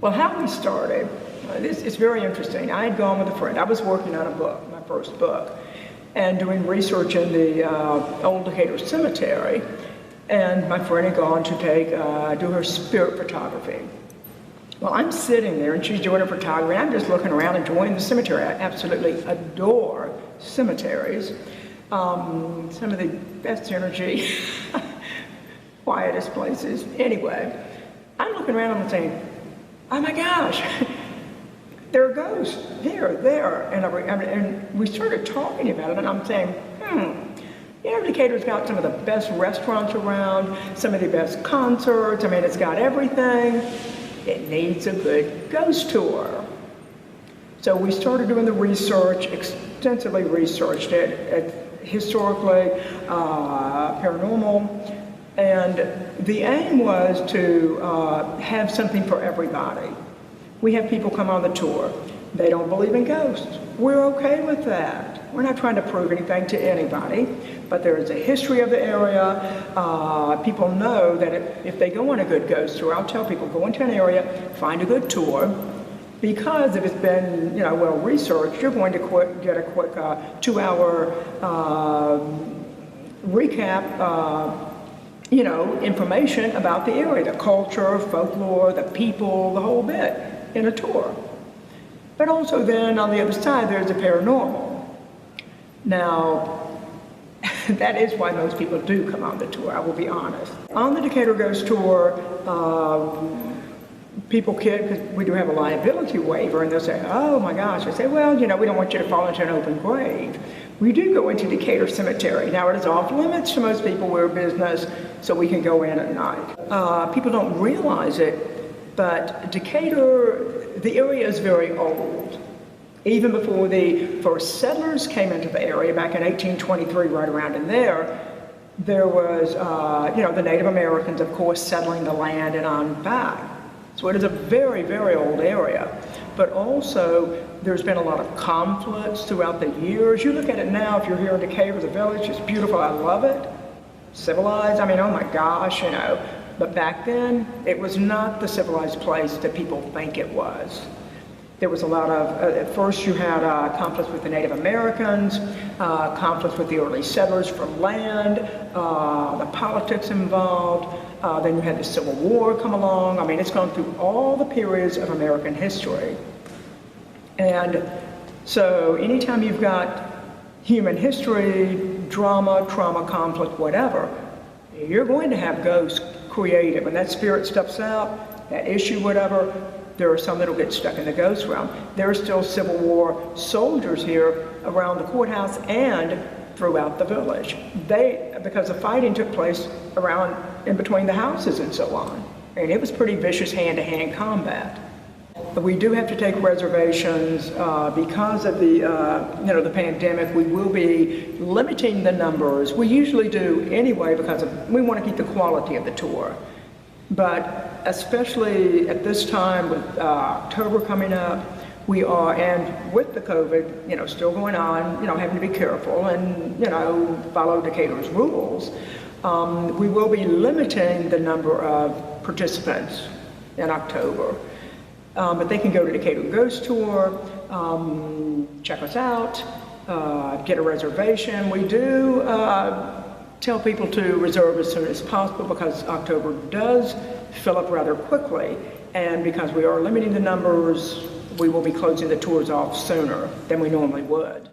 Well, how we started, this is very interesting. I had gone with a friend. I was working on a book, my first book, and doing research in the old Decatur cemetery. And my friend had gone to do her spirit photography. Well, I'm sitting there and she's doing her photography. I'm just looking around enjoying the cemetery. I absolutely adore cemeteries. Some of the best energy, quietest places. Anyway, I'm looking around and I'm saying, oh my gosh, there are ghosts here, there. And we started talking about it and I'm saying, you know, Decatur's got some of the best restaurants around, some of the best concerts. I mean, it's got everything. It needs a good ghost tour. So we started doing the research, extensively researched it, historically, paranormal, and the aim was to have something for everybody. We have people come on the tour. They don't believe in ghosts. We're okay with that. We're not trying to prove anything to anybody, but there is a history of the area. People know that if they go on a good ghost tour, I'll tell people, go into an area, find a good tour, because if it's been, well researched, you're going to get a quick 2-hour recap, information about the area, the culture, folklore, the people, the whole bit in a tour. But also then on the other side, there's the paranormal. Now, that is why most people do come on the tour, I will be honest. On the Decatur Ghost Tour, people because we do have a liability waiver, and they'll say, oh my gosh. I say, well, we don't want you to fall into an open grave. We do go into Decatur Cemetery. Now, it is off limits to most people. We're a business, so we can go in at night. People don't realize it, but Decatur, the area is very old. Even before the first settlers came into the area back in 1823, right around in there was, the Native Americans, of course, settling the land and on back. So it is a very, very old area. But also, there's been a lot of conflicts throughout the years. You look at it now, if you're here in Decatur, the village is beautiful. I love it. Civilized, I mean, oh my gosh, But back then, it was not the civilized place that people think it was. There was a lot of, at first you had conflicts with the Native Americans, conflicts with the early settlers for land, the politics involved, then you had the Civil War come along. I mean, it's gone through all the periods of American history. And so anytime you've got human history, drama, trauma, conflict, whatever, you're going to have ghosts created. When that spirit steps out, that issue, whatever, there are some that will get stuck in the ghost realm. There are still Civil War soldiers here around the courthouse and throughout the village. Because the fighting took place around in between the houses and so on. And it was pretty vicious hand-to-hand combat. But we do have to take reservations because of the pandemic. We will be limiting the numbers. We usually do anyway because we want to keep the quality of the tour. But especially at this time with October coming up, we are, and with the COVID, still going on, having to be careful and, follow Decatur's rules, we will be limiting the number of participants in October. But they can go to Decatur Ghost Tour, check us out, get a reservation. We do tell people to reserve as soon as possible because October does fill up rather quickly. And because we are limiting the numbers, we will be closing the tours off sooner than we normally would.